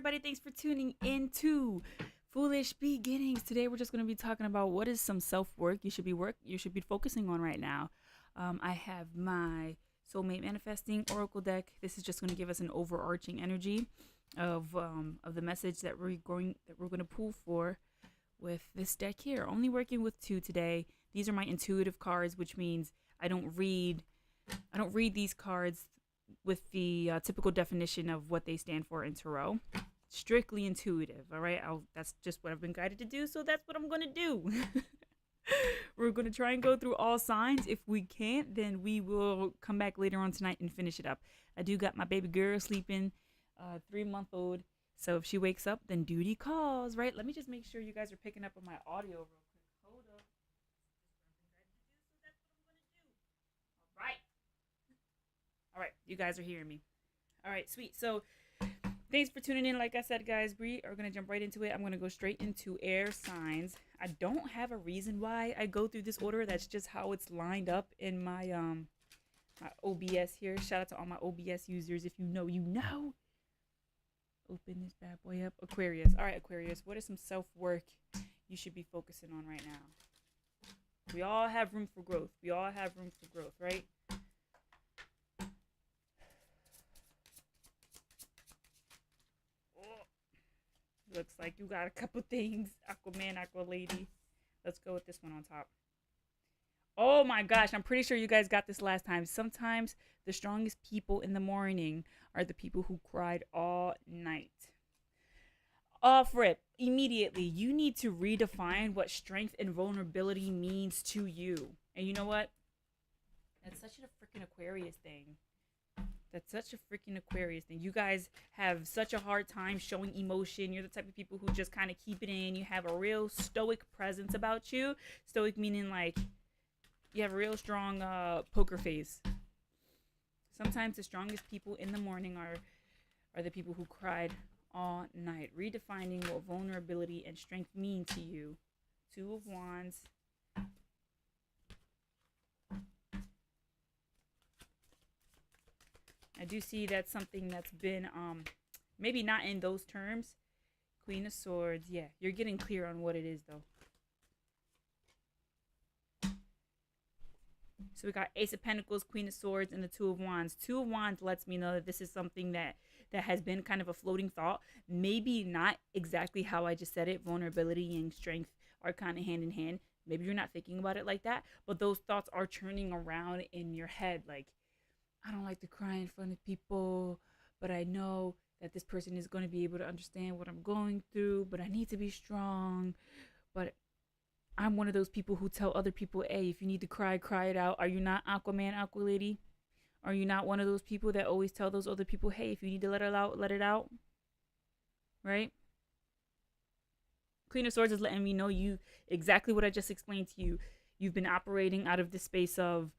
everybody? Thanks for tuning into Foolish Beginnings. Today we're just going to be talking about what is some self-work you should be focusing on right now. I have my Soulmate Manifesting Oracle deck. This is just going to give us an overarching energy of the message that we're going to pull for with this deck here. Only working with two today. These are my intuitive cards, which means I don't read these cards with the typical definition of what they stand for in tarot. Strictly intuitive, all right? That's just what I've been guided to do, so that's what I'm going to do. We're going to try and go through all signs. If we can't, then we will come back later on tonight and finish it up. I do got my baby girl sleeping, 3-month-old, so if she wakes up, then duty calls, right? Let me just make sure you guys are picking up on my audio real quick. Hold up. That's what I'm going to do. All right. All right, you guys are hearing me. All right, sweet. So thanks for tuning in. Like I said, guys, we are going to jump right into it. I'm going to go straight into air signs. I don't have a reason why I go through this order. That's just how it's lined up in my my OBS here. Shout out to all my OBS users. If you know, you know. Open this bad boy up. Aquarius. All right, Aquarius. What is some self-work you should be focusing on right now? We all have room for growth. We all have room for growth, right? Looks like you got a couple things. Aquaman, Aqua Lady. Let's go with this one on top. Oh my gosh, I'm pretty sure you guys got this last time. Sometimes the strongest people in the morning are the people who cried all night. Off rip, immediately, you need to redefine what strength and vulnerability means to you. And you know what? That's such a freaking Aquarius thing. That's such a freaking Aquarius thing. You guys have such a hard time showing emotion. You're the type of people who just kind of keep it in. You have a real stoic presence about you. Stoic meaning like you have a real strong poker face. Sometimes the strongest people in the morning are the people who cried all night. Redefining what vulnerability and strength mean to you. Two of Wands. I do see that's something that's been, maybe not in those terms. Queen of Swords. Yeah, you're getting clear on what it is, though. So we got Ace of Pentacles, Queen of Swords, and the Two of Wands. Two of Wands lets me know that this is something that has been kind of a floating thought. Maybe not exactly how I just said it. Vulnerability and strength are kind of hand in hand. Maybe you're not thinking about it like that, but those thoughts are turning around in your head, like, I don't like to cry in front of people, but I know that this person is going to be able to understand what I'm going through, but I need to be strong. But I'm one of those people who tell other people, hey, if you need to cry, cry it out. Are you not Aquaman, Aqua Lady? Are you not one of those people that always tell those other people, hey, if you need to let it out, let it out? Right? Queen of Swords is letting me know you exactly what I just explained to you. You've been operating out of the space of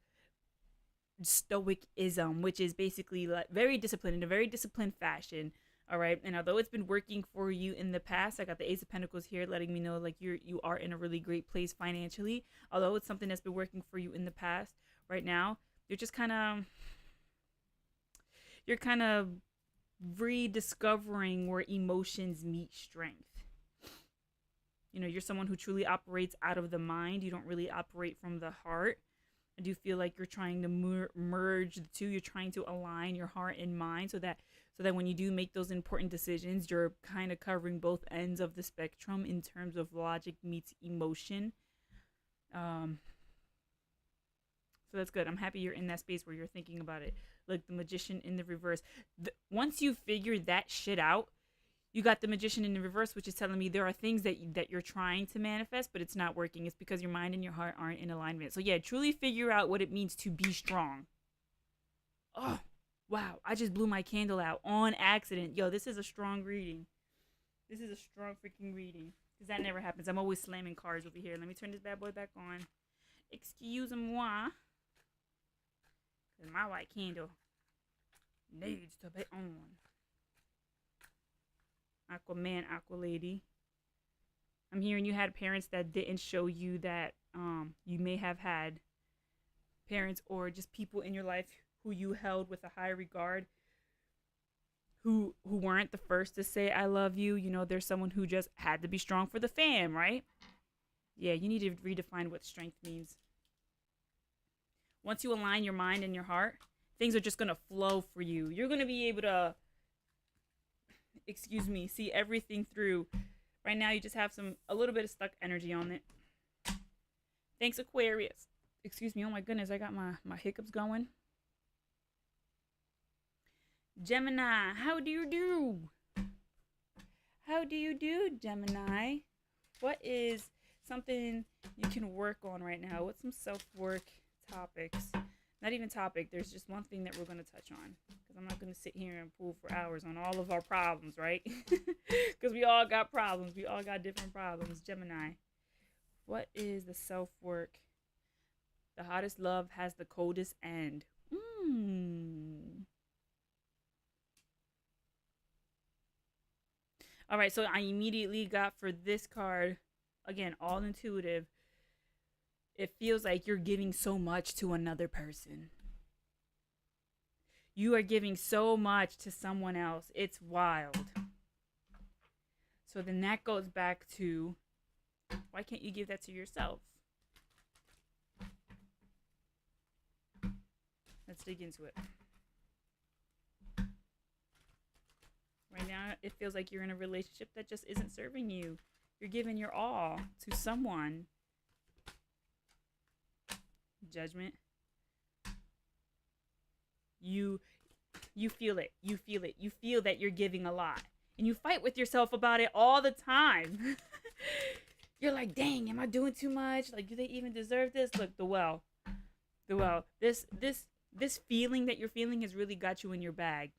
stoicism, which is basically like very disciplined, in a very disciplined fashion. All right, and although it's been working for you in the past, I got the Ace of Pentacles here letting me know like you are in a really great place financially. Although it's something that's been working for you in the past, right now you're just kind of rediscovering where emotions meet strength. You know, you're someone who truly operates out of the mind. You don't really operate from the heart. I do feel like you're trying to merge the two. You're trying to align your heart and mind so that when you do make those important decisions, you're kind of covering both ends of the spectrum in terms of logic meets emotion. So that's good. I'm happy you're in that space where you're thinking about it. Like the Magician in the reverse. Once you figure that shit out, you got the Magician in the reverse, which is telling me there are things that you're trying to manifest, but it's not working. It's because your mind and your heart aren't in alignment. So yeah, truly figure out what it means to be strong. Oh, wow. I just blew my candle out on accident. Yo, this is a strong reading. This is a strong freaking reading. Because that never happens. I'm always slamming cards over here. Let me turn this bad boy back on. Excuse-moi. Because my white candle needs to be on. Aquaman, Aqua Lady. I'm hearing you had parents that didn't show you that you may have had parents or just people in your life who you held with a high regard who weren't the first to say I love you. You know, there's someone who just had to be strong for the fam, right? Yeah, you need to redefine what strength means. Once you align your mind and your heart, things are just going to flow for you. You're going to be able to, see everything through. Right now, you just have a little bit of stuck energy on it. Thanks, Aquarius. Excuse me. Oh my goodness, I got my hiccups going. Gemini, how do you do? How do you do, Gemini? What is something you can work on right now? What's some self-work topics? Not even topic. There's just one thing that we're going to touch on. Because I'm not going to sit here and pull for hours on all of our problems, right? Because we all got problems. We all got different problems. Gemini, what is the self-work? The hottest love has the coldest end. All right, so I immediately got for this card, again, all intuitive. It feels like you're giving so much to another person. You are giving so much to someone else. It's wild. So then that goes back to, why can't you give that to yourself? Let's dig into it. Right now, it feels like you're in a relationship that just isn't serving you. You're giving your all to someone. Judgment. You feel it. You feel it. You feel that you're giving a lot. And you fight with yourself about it all the time. You're like, dang, am I doing too much? Like, do they even deserve this? Look, the well. This feeling that you're feeling has really got you in your bag.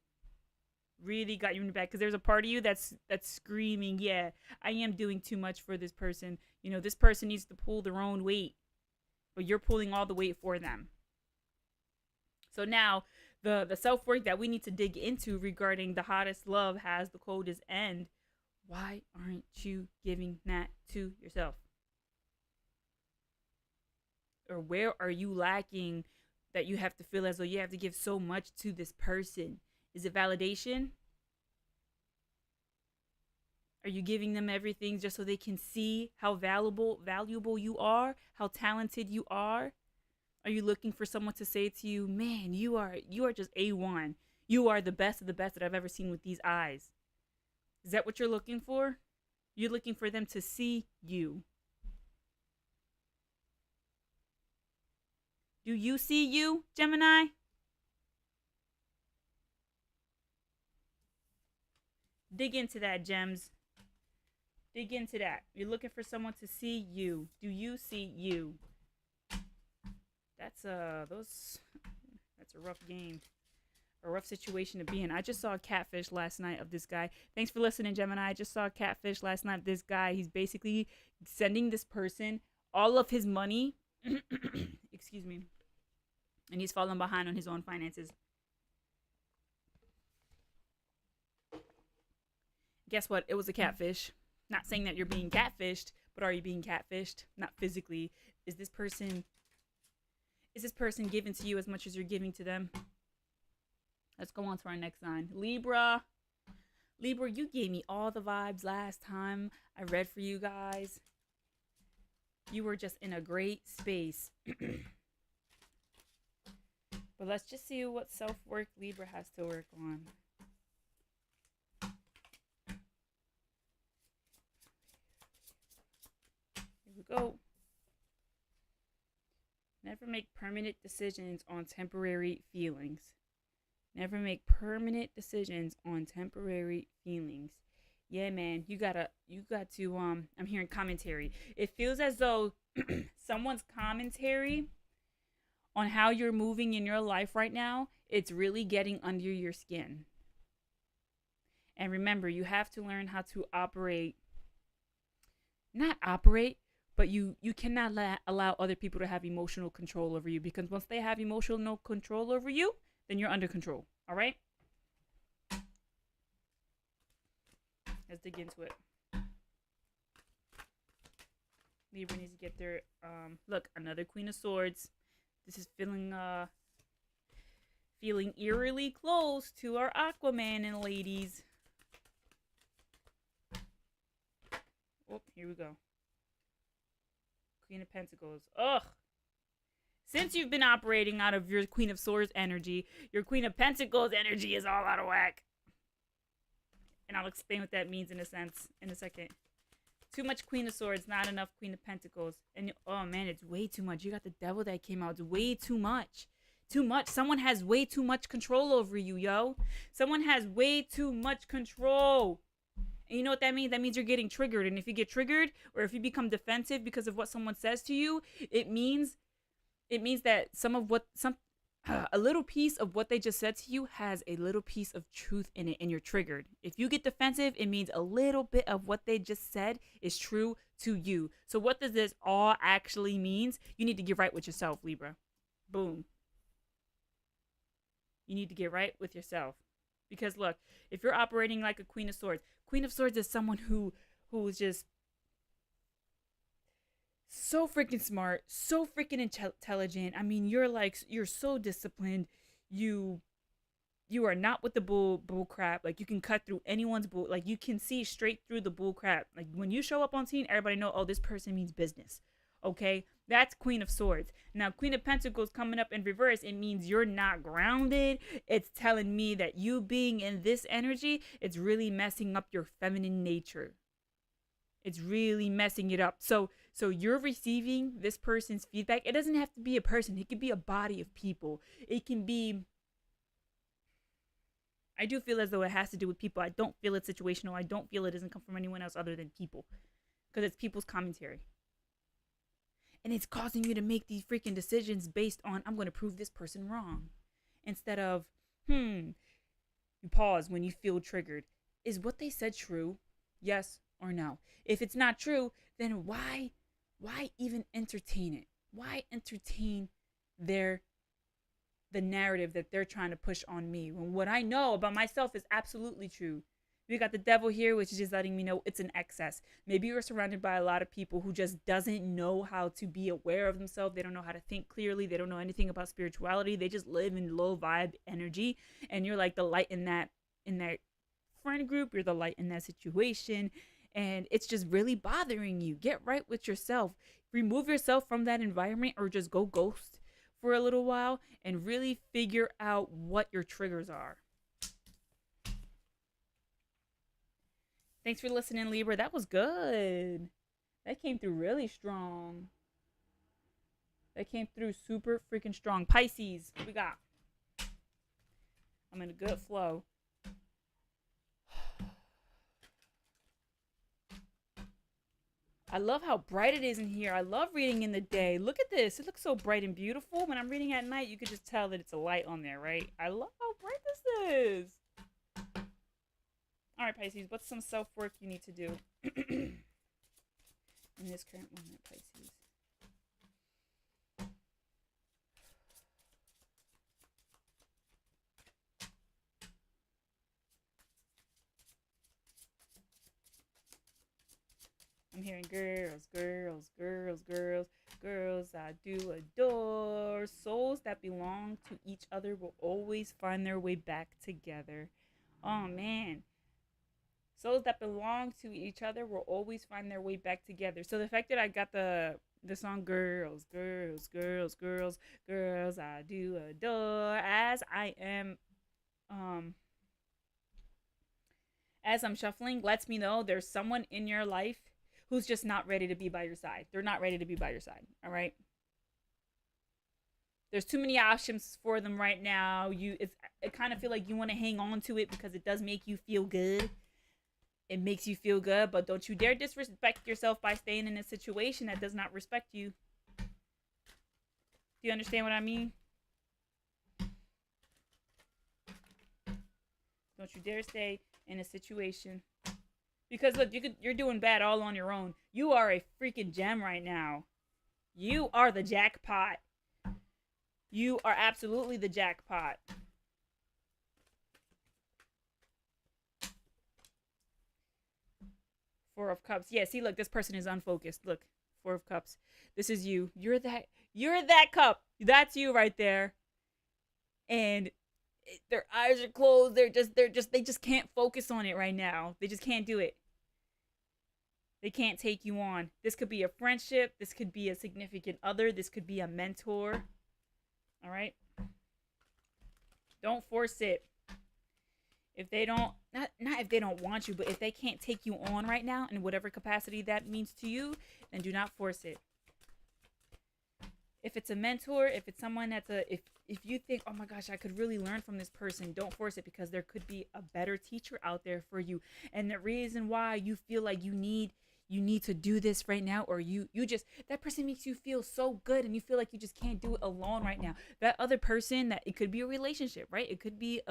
Really got you in your bag. Because there's a part of you that's screaming, yeah, I am doing too much for this person. You know, this person needs to pull their own weight. But you're pulling all the weight for them. So now, the self-work that we need to dig into regarding the hottest love has the coldest end. Why aren't you giving that to yourself? Or where are you lacking that you have to feel as though you have to give so much to this person? Is it validation? Are you giving them everything just so they can see how valuable you are, how talented you are? Are you looking for someone to say to you, man, you are just A1. You are the best of the best that I've ever seen with these eyes. Is that what you're looking for? You're looking for them to see you. Do you see you, Gemini? Dig into that, Gems. Dig into that. You're looking for someone to see you. Do you see you? That's a rough game. A rough situation to be in. I just saw a catfish last night of this guy. Thanks for listening, Gemini. I just saw a catfish last night of this guy. He's basically sending this person all of his money. Excuse me. And he's falling behind on his own finances. Guess what? It was a catfish. Not saying that you're being catfished, but are you being catfished? Not physically. Is this person giving to you as much as you're giving to them? Let's go on to our next sign. Libra. Libra, you gave me all the vibes last time I read for you guys. You were just in a great space. But let's just see what self-work Libra has to work on. Here we go. Never make permanent decisions on temporary feelings. Never make permanent decisions on temporary feelings. Yeah, man, you got to, I'm hearing commentary. It feels as though someone's commentary on how you're moving in your life right now, it's really getting under your skin. And remember, you have to learn how to not operate, but you cannot allow other people to have emotional control over you, because once they have emotional control over you, then you're under control. All right? Let's dig into it. Libra needs to get their, look, another Queen of Swords. This is feeling feeling eerily close to our Aquaman and ladies. Oh, here we go. Queen of Pentacles. Ugh. Since you've been operating out of your Queen of Swords energy, your Queen of Pentacles energy is all out of whack. And I'll explain what that means in a second. Too much Queen of Swords, not enough Queen of Pentacles. And oh man, it's way too much. You got the Devil that came out. It's way too much. Too much. Someone has way too much control over you, yo. Someone has way too much control. And you know what that means? That means you're getting triggered. And if you get triggered, or if you become defensive because of what someone says to you, it means that a little piece of what they just said to you has a little piece of truth in it, and you're triggered. If you get defensive, it means a little bit of what they just said is true to you. So what does this all actually means? You need to get right with yourself, Libra. Boom. You need to get right with yourself. Because look, if you're operating like a Queen of Swords is someone who's just so freaking smart, so freaking intelligent. I mean, you're so disciplined. You are not with the bull crap. Like, you can cut through anyone's bull. Like, you can see straight through the bull crap. Like, when you show up on scene, everybody know, oh, this person means business. Okay, that's Queen of Swords. Now, Queen of Pentacles coming up in reverse, it means you're not grounded. It's telling me that you being in this energy, it's really messing up your feminine nature. It's really messing it up. So you're receiving this person's feedback. It doesn't have to be a person. It could be a body of people. It can be, I do feel as though it has to do with people. I don't feel it's situational. I don't feel it doesn't come from anyone else other than people. Because it's people's commentary. And it's causing you to make these freaking decisions based on, I'm going to prove this person wrong. Instead of, you pause when you feel triggered. Is what they said true? Yes or no? If it's not true, then why even entertain it? Why entertain the narrative that they're trying to push on me when what I know about myself is absolutely true? We got the Devil here, which is just letting me know it's an excess. Maybe you're surrounded by a lot of people who just doesn't know how to be aware of themselves. They don't know how to think clearly. They don't know anything about spirituality. They just live in low vibe energy. And you're like the light in that friend group. You're the light in that situation. And it's just really bothering you. Get right with yourself. Remove yourself from that environment, or just go ghost for a little while and really figure out what your triggers are. Thanks for listening, Libra. That was good. That came through really strong. That came through super freaking strong. Pisces, what we got? I'm in a good flow. I love how bright it is in here. I love reading in the day. Look at this. It looks so bright and beautiful. When I'm reading at night, you could just tell that it's a light on there, right? I love how bright this is. All right, Pisces, what's some self-work you need to do in this current moment, Pisces? I'm hearing girls, girls, girls, girls, girls I do adore. Souls that belong to each other will always find their way back together. Oh, man. Souls that belong to each other will always find their way back together. So the fact that I got the song girls, girls, girls, girls, girls I do adore, as I'm shuffling, lets me know there's someone in your life who's just not ready to be by your side. They're not ready to be by your side. All right. There's too many options for them right now. I kind of feel like you want to hang on to it because it does make you feel good. It makes you feel good, but don't you dare disrespect yourself by staying in a situation that does not respect you. Do you understand what I mean? Don't you dare stay in a situation. Because look, you're doing bad all on your own. You are a freaking gem right now. You are the jackpot. You are absolutely the jackpot. Four of Cups. Yeah, see, look, this person is unfocused. Look, Four of Cups. This is you. You're that cup. That's you right there. And their eyes are closed. They just can't focus on it right now. They just can't do it. They can't take you on. This could be a friendship. This could be a significant other. This could be a mentor. All right. Don't force it. If they don't, not if they don't want you, but if they can't take you on right now in whatever capacity that means to you, then do not force it. If it's a mentor, if it's someone that's if you think, oh my gosh, I could really learn from this person, don't force it, because there could be a better teacher out there for you. And the reason why you feel like you need to do this right now, or you just, that person makes you feel so good and you feel like you just can't do it alone right now. That other person, that it could be a relationship, right? It could be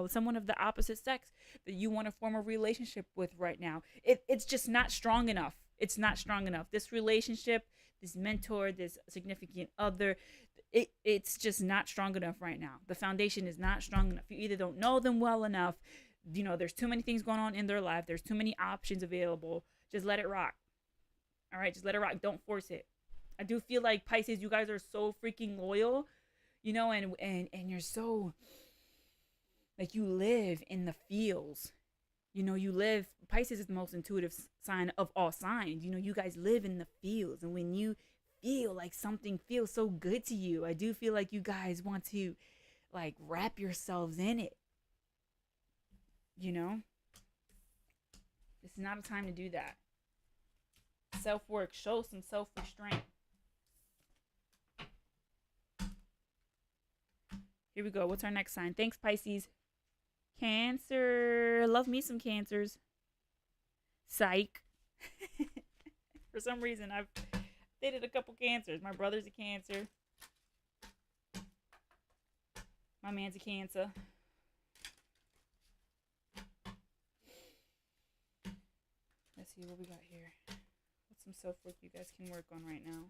someone of the opposite sex that you want to form a relationship with right now. It's just not strong enough. It's not strong enough. This relationship, this mentor, this significant other, it's just not strong enough right now. The foundation is not strong enough. You either don't know them well enough, there's too many things going on in their life, there's too many options available. Just let it rock. All right, just let it rock. Don't force it. I do feel like, Pisces, you guys are so freaking loyal, and you're so, like, you live in the feels. Pisces is the most intuitive sign of all signs. You guys live in the feels, and when you feel like something feels so good to you, I do feel like you guys want to, like, wrap yourselves in it. This is not a time to do that. Self-work. Show some self-restraint. Here we go. What's our next sign? Thanks, Pisces. Cancer. Love me some Cancers. Psych. For some reason, I've dated a couple Cancers. My brother's a Cancer. My man's a Cancer. Let's see what we got here. What's some self-work you guys can work on right now?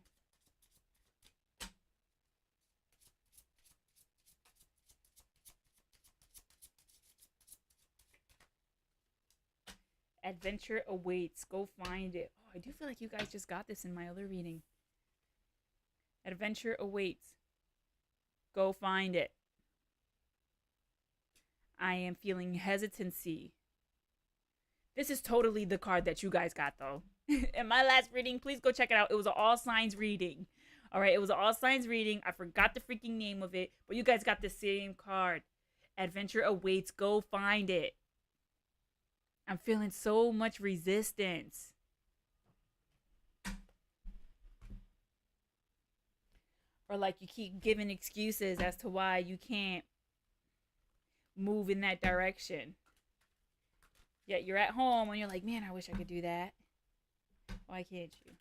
Adventure awaits. Go find it. Oh, I do feel like you guys just got this in my other reading. Adventure awaits. Go find it. I am feeling hesitancy. This is totally the card that you guys got, though. In my last reading, please go check it out. It was an all signs reading. All right, it was an all signs reading. I forgot the freaking name of it, but you guys got the same card. Adventure awaits. Go find it. I'm feeling so much resistance. Or like you keep giving excuses as to why you can't move in that direction. Yet you're at home and you're like, man, I wish I could do that. Why can't you?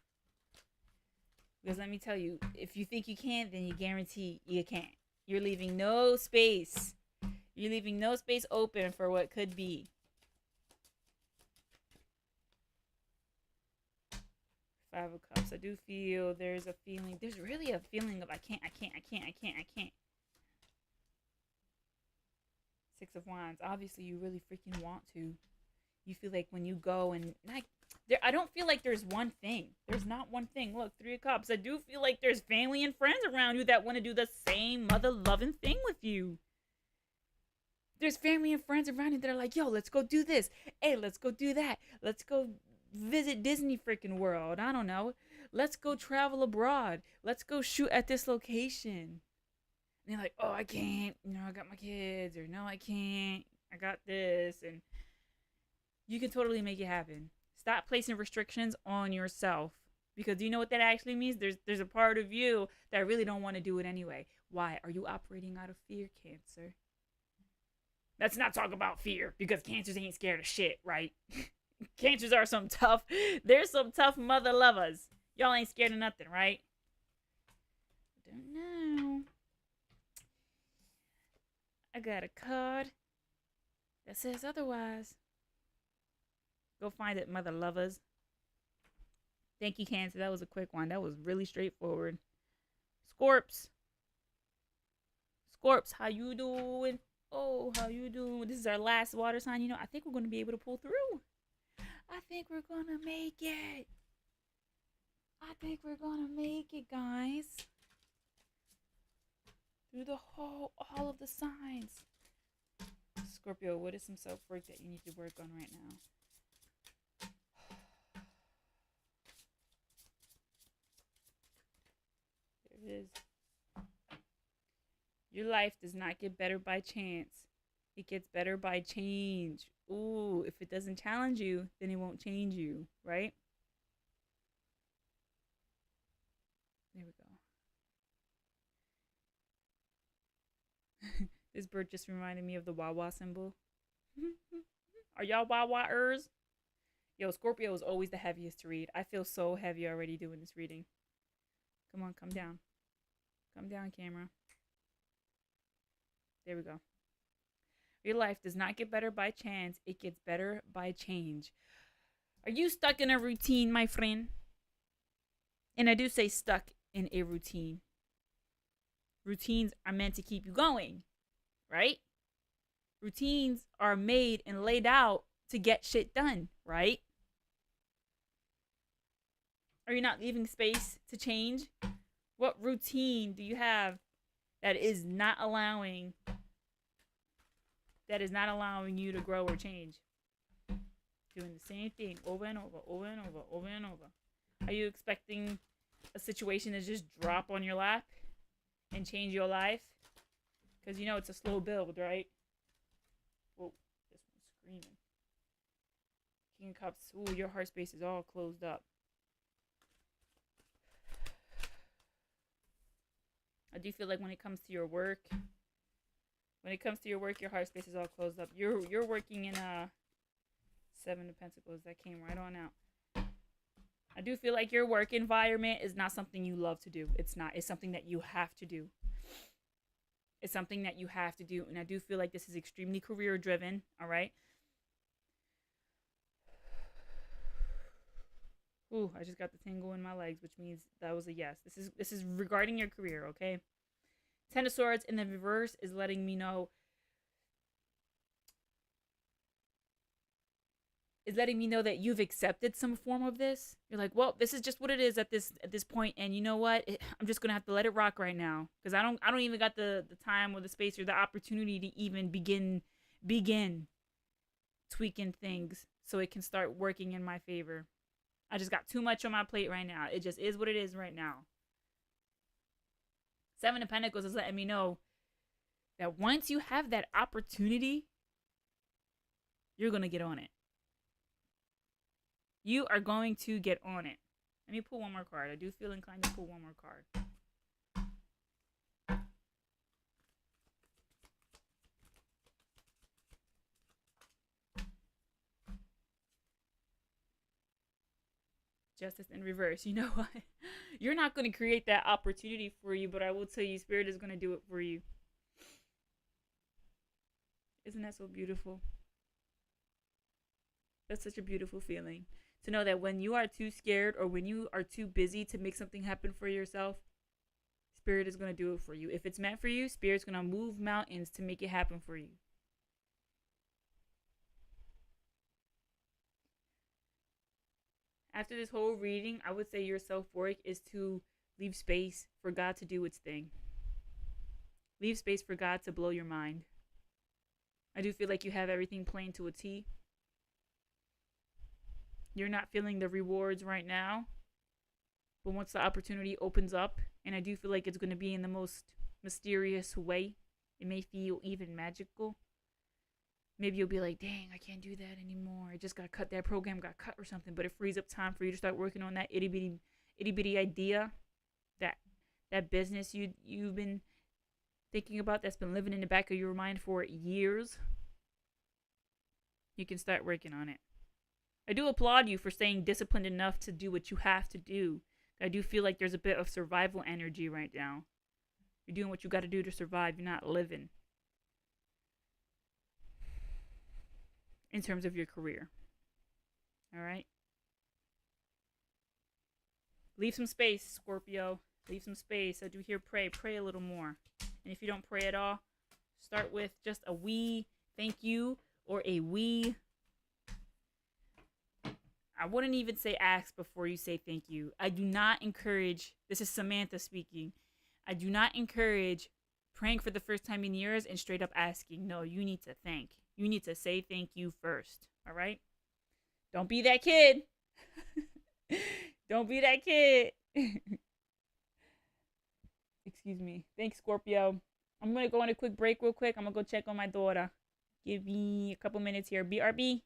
Because let me tell you, if you think you can, then you guarantee you can't. You're leaving no space. You're leaving no space open for what could be. Five of Cups. I do feel there's a feeling. There's really a feeling of I can't. Six of Wands. Obviously, you really freaking want to. You feel like when you go and I don't feel like there's one thing. There's not one thing. Look, Three of Cups. I do feel like there's family and friends around you that want to do the same mother-loving thing with you. There's family and friends around you that are like, yo, let's go do this. Hey, let's go do that. Let's go visit Disney freaking World. I don't know. Let's go travel abroad. Let's go shoot at this location. And you're like, oh, I can't. I got my kids. Or no, I can't. I got this. And you can totally make it happen. Stop placing restrictions on yourself. Because do you know what that actually means? There's a part of you that really don't want to do it anyway. Why? Are you operating out of fear, Cancer? Let's not talk about fear, because Cancers ain't scared of shit, right? Cancers are some tough, there's some tough mother lovers. Y'all ain't scared of nothing, right? I don't know. I got a card that says otherwise. Go find it, mother lovers. Thank you, Cancer. That was a quick one. That was really straightforward. Scorps. Scorps, how you doing? Oh, how you doing? This is our last water sign. I think we're going to be able to pull through. I think we're going to make it. I think we're going to make it, guys. Through all of the signs. Scorpio, what is some self-work that you need to work on right now? There it is. Your life does not get better by chance. It gets better by change. Ooh, if it doesn't challenge you, then it won't change you, right? There we go. This bird just reminded me of the Wawa symbol. Are y'all Wawa-ers? Yo, Scorpio is always the heaviest to read. I feel so heavy already doing this reading. Come on, come down. Come down, camera. There we go. Your life does not get better by chance. It gets better by change. Are you stuck in a routine, my friend? And I do say stuck in a routine. Routines are meant to keep you going, right? Routines are made and laid out to get shit done, right? Are you not leaving space to change? What routine do you have that is not allowing you to grow or change? Doing the same thing over and over, over and over, over and over. Are you expecting a situation to just drop on your lap and change your life? Because you know it's a slow build, right? Whoa, this one's screaming. King of Cups. Ooh, your heart space is all closed up. I do feel like when it comes to your work, your heart space is all closed up. You're working in a Seven of Pentacles. That came right on out. I do feel like your work environment is not something you love to do. It's not. It's something that you have to do. It's something that you have to do. And I do feel like this is extremely career driven. All right. Ooh, I just got the tingle in my legs, which means that was a yes. This is regarding your career, okay? Ten of Swords in the reverse is letting me know that you've accepted some form of this. You're like, well, this is just what it is at this point, and you know what? I'm just gonna have to let it rock right now because I don't even got the time or the space or the opportunity to even begin tweaking things so it can start working in my favor. I just got too much on my plate right now. It just is what it is right now. Seven of Pentacles is letting me know that once you have that opportunity, you're going to get on it. You are going to get on it. Let me pull one more card. I do feel inclined to pull one more card. Justice in reverse. You know what? You're not going to create that opportunity for you, but I will tell you, Spirit is going to do it for you. Isn't that so beautiful? That's such a beautiful feeling. To know that when you are too scared or when you are too busy to make something happen for yourself, Spirit is going to do it for you. If it's meant for you, Spirit's going to move mountains to make it happen for you. After this whole reading, I would say your self-work is to leave space for God to do its thing. Leave space for God to blow your mind. I do feel like you have everything playing to a T. You're not feeling the rewards right now. But once the opportunity opens up, and I do feel like it's going to be in the most mysterious way, it may feel even magical. Maybe you'll be like, dang, I can't do that anymore. I just got cut. That program got cut or something. But it frees up time for you to start working on that itty bitty idea, that business you've been thinking about, that's been living in the back of your mind for years. You can start working on it. I do applaud you for staying disciplined enough to do what you have to do. I do feel like there's a bit of survival energy right now. You're doing what you got to do to survive. You're not living. In terms of your career. All right? Leave some space, Scorpio. Leave some space. I do hear pray. Pray a little more. And if you don't pray at all, start with just a wee thank you or a wee. I wouldn't even say ask before you say thank you. I do not encourage, this is Samantha speaking. I do not encourage praying for the first time in years and straight up asking. No, you need to thank. You need to say thank you first. All right? Don't be that kid. Don't be that kid. Excuse me. Thanks, Scorpio. I'm going to go on a quick break real quick. I'm going to go check on my daughter. Give me a couple minutes here. BRB.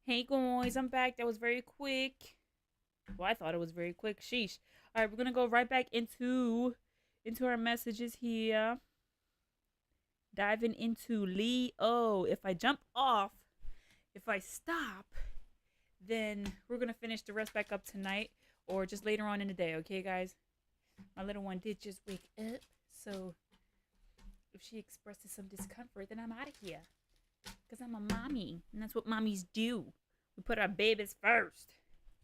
Hey guys, I'm back. That was very quick. Well, I thought it was very quick. Sheesh. All right, we're gonna go right back into our messages here. Diving into Leo. If I jump off, if I stop, then we're gonna finish the rest back up tonight or just later on in the day. Okay, guys. My little one did just wake up, so if she expresses some discomfort, then I'm out of here. Because I'm a mommy, and that's what mommies do. We put our babies first.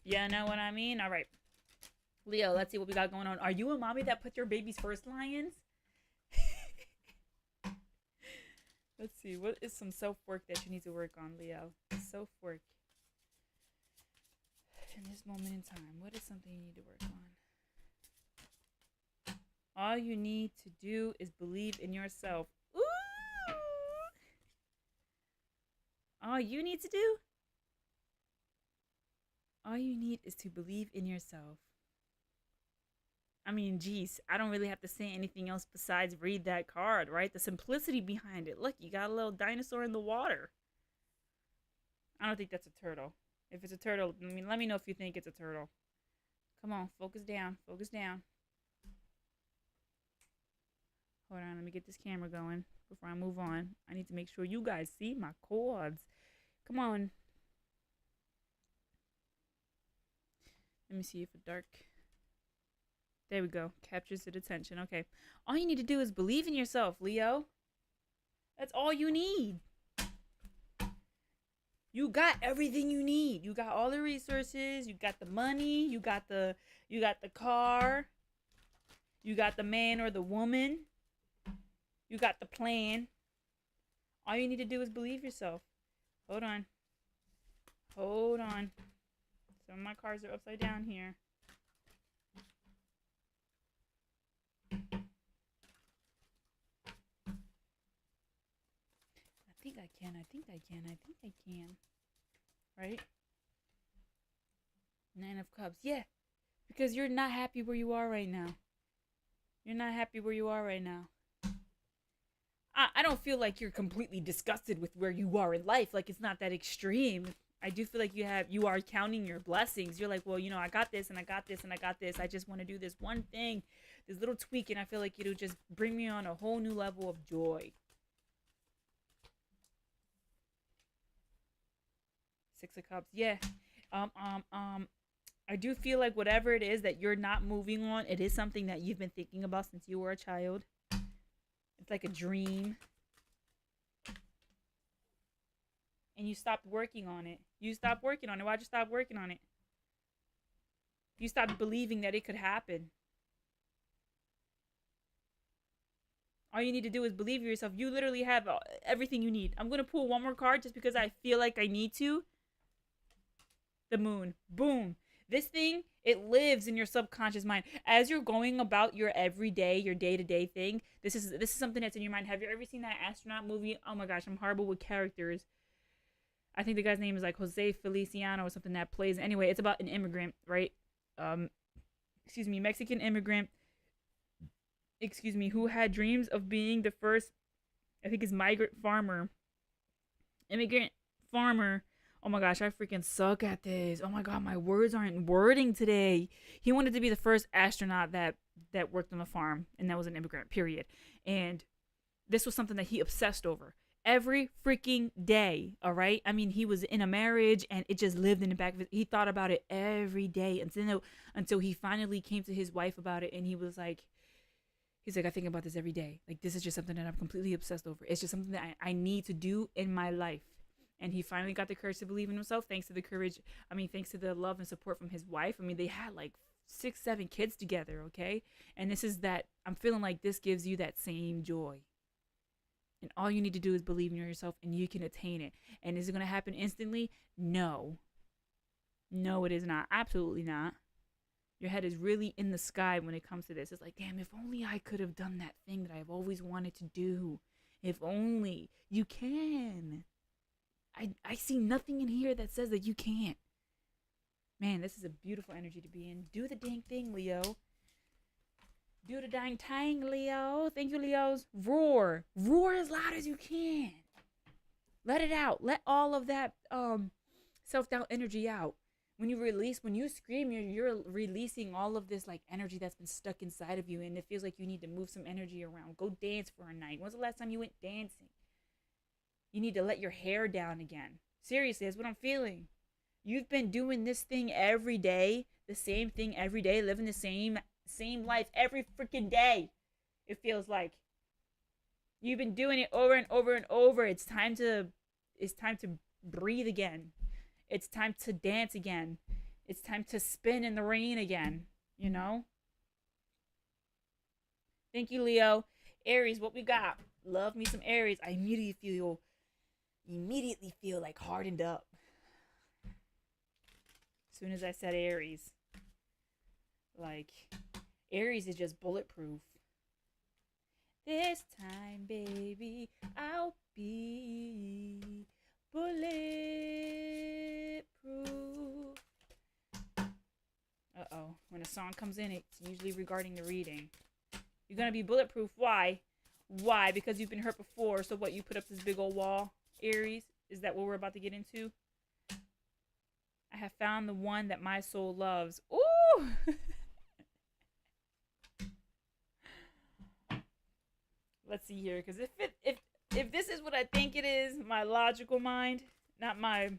You know what I mean? All right. Leo, let's see what we got going on. Are you a mommy that put your babies first, lions? Let's see. What is some self-work that you need to work on, Leo? Self-work. In this moment in time, what is something you need to work on? All you need to do is believe in yourself. Ooh! All you need to do? All you need is to believe in yourself. I mean, geez, I don't really have to say anything else besides read that card, right? The simplicity behind it. Look, you got a little dinosaur in the water. I don't think that's a turtle. If it's a turtle, I mean, let me know if you think it's a turtle. Come on, focus down. Focus down. Hold on, let me get this camera going before I move on. I need to make sure you guys see my cards. Come on. Let me see if a dark... There we go. Captures the attention. Okay. All you need to do is believe in yourself, Leo. That's all you need. You got everything you need. You got all the resources. You got the money. You got the car. You got the man or the woman. You got the plan. All you need to do is believe yourself. Hold on. Hold on. Some of my cards are upside down here. I think I can. I think I can. Right? 9 of Cups. Yeah. Because you're not happy where you are right now. You're not happy where you are right now. I don't feel like you're completely disgusted with where you are in life. Like, it's not that extreme. I do feel like you are counting your blessings. You're like, well, you know, I got this and I got this and I got this. I just want to do this one thing, this little tweak, and I feel like it'll just bring me on a whole new level of joy. 6 of Cups. Yeah. I do feel like whatever it is that you're not moving on, it is something that you've been thinking about since you were a child. It's like a dream. And you stopped working on it. You stopped working on it. Why'd you stop working on it? You stopped believing that it could happen. All you need to do is believe in yourself. You literally have everything you need. I'm going to pull one more card just because I feel like I need to. The Moon. Boom. This thing, it lives in your subconscious mind. As you're going about your everyday, your day-to-day thing, this is something that's in your mind. Have you ever seen that astronaut movie? Oh my gosh, I'm horrible with characters. I think the guy's name is like Jose Feliciano or something that plays. Anyway, it's about an immigrant, right? Mexican immigrant, who had dreams of being the first, I think it's immigrant farmer. Oh my gosh, I freaking suck at this. Oh my god, my words aren't wording today. He wanted to be the first astronaut that worked on a farm, and that was an immigrant, period. And this was something that he obsessed over every freaking day, all right? I mean, he was in a marriage, and it just lived in the back of his... He thought about it every day until he finally came to his wife about it, and he's like, I think about this every day. Like, this is just something that I'm completely obsessed over. It's just something that I need to do in my life. And he finally got the courage to believe in himself, thanks to the love and support from his wife. I mean, they had like 6, 7 kids together, okay? And I'm feeling like this gives you that same joy. And all you need to do is believe in yourself, and you can attain it. And is it going to happen instantly? No. No, it is not. Absolutely not. Your head is really in the sky when it comes to this. It's like, damn, if only I could have done that thing that I've always wanted to do. If only. You can. I see nothing in here that says that you can't. Man, this is a beautiful energy to be in. Do the dang thing, Leo. Do the dang tang, Leo. Thank you, Leos. Roar. Roar as loud as you can. Let it out. Let all of that self-doubt energy out. When you scream, you're releasing all of this like energy that's been stuck inside of you, and it feels like you need to move some energy around. Go dance for a night. When's the last time you went dancing? You need to let your hair down again. Seriously, that's what I'm feeling. You've been doing this thing every day, the same thing every day, living the same life every freaking day. It feels like you've been doing it over and over and over. It's time to breathe again. It's time to dance again. It's time to spin in the rain again, you know? Thank you, Leo. Aries, what we got? Love me some Aries. I immediately feel like hardened up as soon as I said Aries. Like, Aries is just bulletproof. This time, baby, I'll be bulletproof. Uh-oh. When a song comes in, it's usually regarding the reading. You're gonna be bulletproof. Why? Because you've been hurt before. So what, you put up this big old wall, Aries? Is that what we're about to get into? I have found the one that my soul loves. Ooh! Let's see here, because if this is what I think it is, my logical mind, not my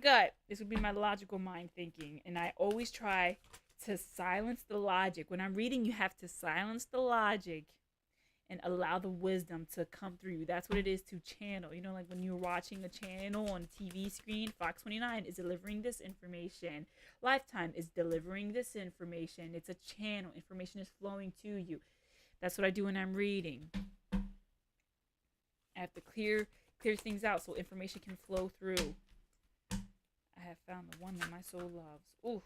gut. This would be my logical mind thinking, and I always try to silence the logic. When I'm reading, you have to silence the logic and allow the wisdom to come through you. That's what it is to channel. You know, like when you're watching a channel on a TV screen, Fox 29 is delivering this information. Lifetime is delivering this information. It's a channel. Information is flowing to you. That's what I do when I'm reading. I have to clear things out so information can flow through. I have found the one that my soul loves. Ooh.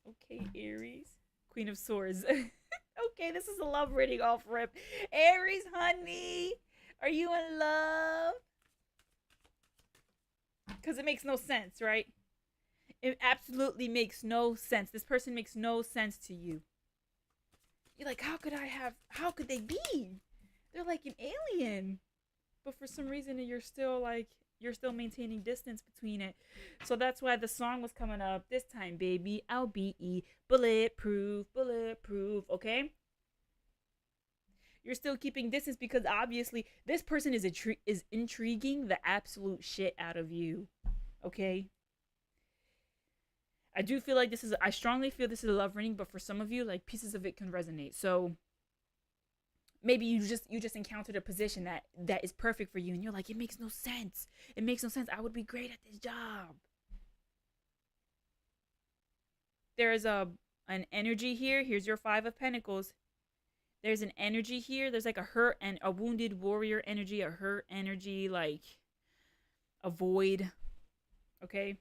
Okay, Aries. Queen of Swords. Okay, this is a love reading off rip. Aries, honey, are you in love? Because it makes no sense, right? It absolutely makes no sense. This person makes no sense to you. You're like, how could they be? They're like an alien. But for some reason you're still maintaining distance between it. So that's why the song was coming up. This time, baby, I'll be bulletproof, bulletproof, okay? You're still keeping distance because obviously this person is intriguing the absolute shit out of you. Okay? I do feel like I strongly feel this is a love reading, but for some of you, like, pieces of it can resonate. So maybe you just encountered a position that is perfect for you and you're like, it makes no sense. It makes no sense. I would be great at this job. There is an energy here. Here's your 5 of Pentacles. There's an energy here. There's like a hurt and a wounded warrior energy, a hurt energy, like a void. Okay?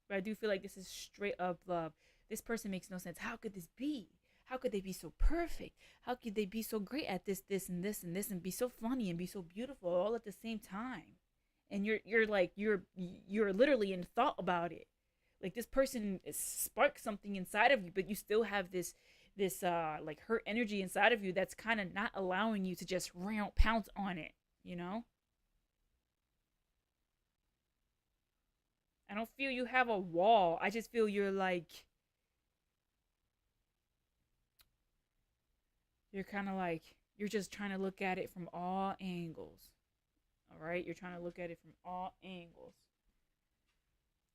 But I do feel like this is straight up love. This person makes no sense. How could this be? How could they be so perfect? How could they be so great at this, and this, and this, and be so funny and be so beautiful all at the same time? And you're literally in thought about it. Like, this person sparks something inside of you, but you still have this like hurt energy inside of you that's kind of not allowing you to just pounce on it, you know? I don't feel you have a wall. I just feel you're kind of like, you're just trying to look at it from all angles. All right? You're trying to look at it from all angles.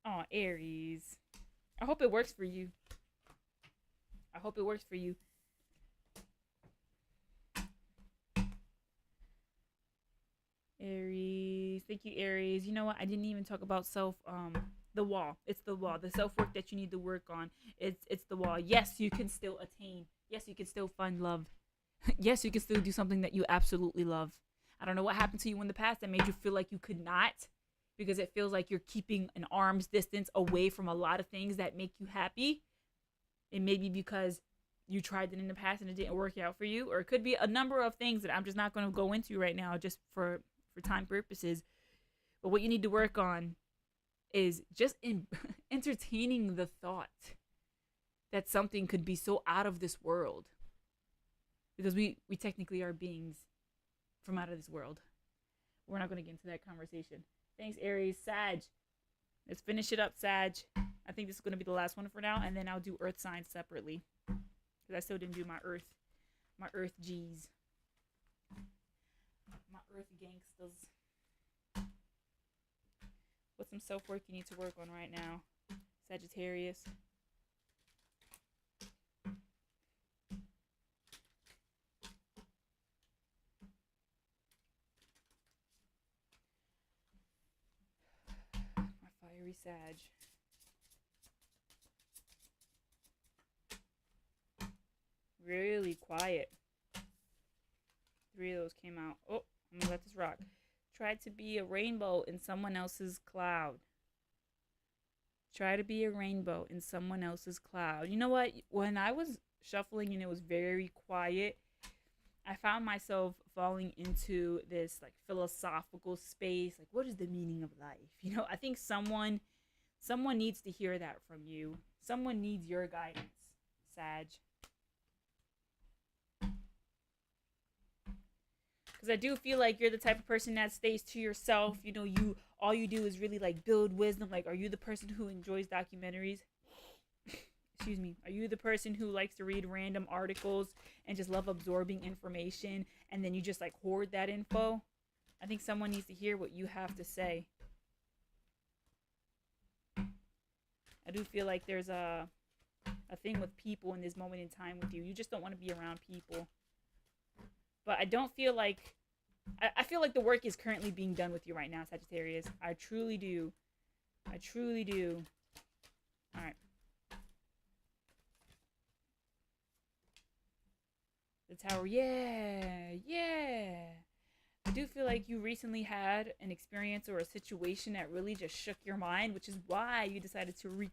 Oh, Aries. I hope it works for you. I hope it works for you. Aries. Thank you, Aries. You know what? I didn't even talk about the wall. It's the wall. The self-work that you need to work on. It's the wall. Yes, you can still attain. Yes, you can still find love. Yes, you can still do something that you absolutely love. I don't know what happened to you in the past that made you feel like you could not, because it feels like you're keeping an arm's distance away from a lot of things that make you happy. It may be because you tried it in the past and it didn't work out for you, or it could be a number of things that I'm just not going to go into right now just for time purposes. But what you need to work on is just entertaining the thought that something could be so out of this world, because we technically are beings from out of this world. We're not going to get into that conversation. Thanks, Aries. Sag. Let's finish it up, Sag. I think this is going to be the last one for now, and then I'll do earth signs separately, because I still didn't do my earth G's. My earth gangsters. What's some self-work you need to work on right now, Sagittarius? My fiery Sag. Really quiet. 3 of those came out. Oh, I'm gonna let this rock. Try to be a rainbow in someone else's cloud. Try to be a rainbow in someone else's cloud. You know what? When I was shuffling and it was very quiet, I found myself falling into this like philosophical space. Like, what is the meaning of life? You know, I think someone needs to hear that from you. Someone needs your guidance, Sag. Because I do feel like you're the type of person that stays to yourself. You know, all you do is really like build wisdom. Like, are you the person who enjoys documentaries? Excuse me. Are you the person who likes to read random articles and just love absorbing information, and then you just like hoard that info? I think someone needs to hear what you have to say. I do feel like there's a thing with people in this moment in time with you. You just don't want to be around people. But I don't feel like... I feel like the work is currently being done with you right now, Sagittarius. I truly do. I truly do. Alright. The Tower. Yeah. Yeah. I do feel like you recently had an experience or a situation that really just shook your mind, which is why you decided to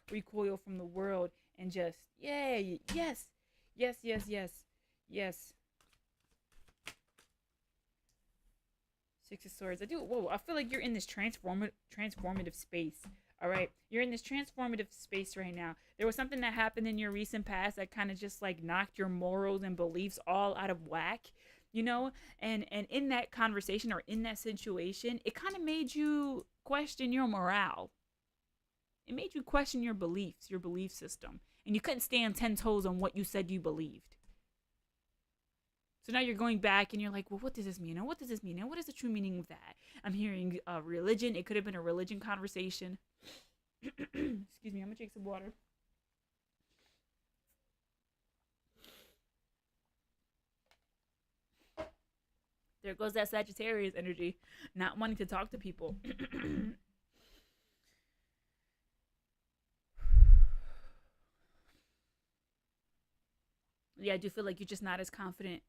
recoil from the world and just... Yay. Yes. Yes, yes, yes. Yes. 6 of Swords. I feel like you're in this transformative space. All right. You're in this transformative space right now. There was something that happened in your recent past that kind of just like knocked your morals and beliefs all out of whack, you know? And in that conversation or in that situation, it kind of made you question your morale. It made you question your beliefs, your belief system. And you couldn't stand 10 toes on what you said you believed. So now you're going back and you're like, well, what does this mean? And what does this mean? And what is the true meaning of that? I'm hearing religion. It could have been a religion conversation. Excuse me, I'm going to drink some water. There goes that Sagittarius energy, not wanting to talk to people. Yeah, I do feel like you're just not as confident.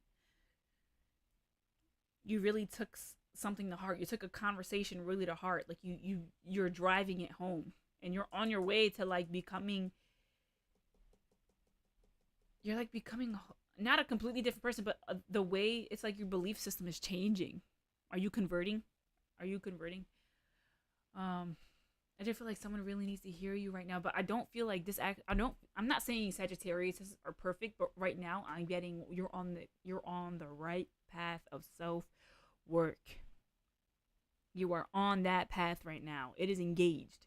You really took something to heart. You took a conversation really to heart. Like you're driving it home and you're on your way to like becoming, you're like becoming not a completely different person, but the way it's like your belief system is changing. Are you converting? Are you converting? Um I just feel like someone really needs to hear you right now, but I don't feel like this act. I'm not saying Sagittarius are perfect, but right now I'm getting you're on the right path of self work. You are on that path right now. It is engaged.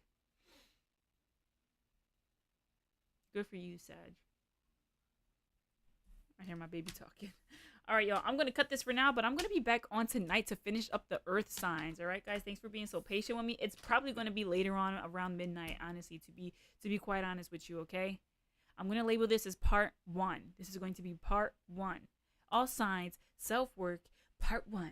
Good for you, Sag. I hear my baby talking. All right, y'all. I'm going to cut this for now, but I'm going to be back on tonight to finish up the earth signs. All right, guys. Thanks for being so patient with me. It's probably going to be later on around midnight, honestly, to be quite honest with you, okay? I'm going to label this as part 1. This is going to be part 1. All signs, self-work, part 1.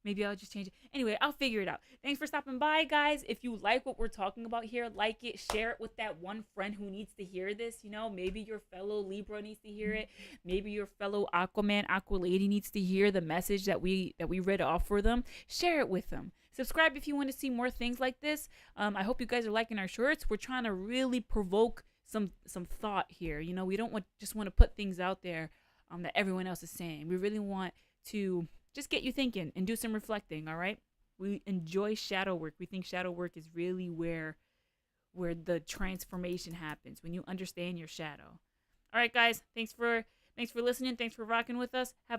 Maybe I'll just change it. Anyway, I'll figure it out. Thanks for stopping by, guys. If you like what we're talking about here, like it, share it with that one friend who needs to hear this. You know, maybe your fellow Libra needs to hear it. Maybe your fellow Aquaman, Aqua Lady needs to hear the message that we read off for them. Share it with them. Subscribe if you want to see more things like this. I hope you guys are liking our shorts. We're trying to really provoke some thought here. You know, we don't just want to put things out there that everyone else is saying. We really want to just get you thinking and do some reflecting, all right? We enjoy shadow work. We think shadow work is really where the transformation happens, when you understand your shadow. All right, guys, thanks for listening. Thanks for rocking with us. Have a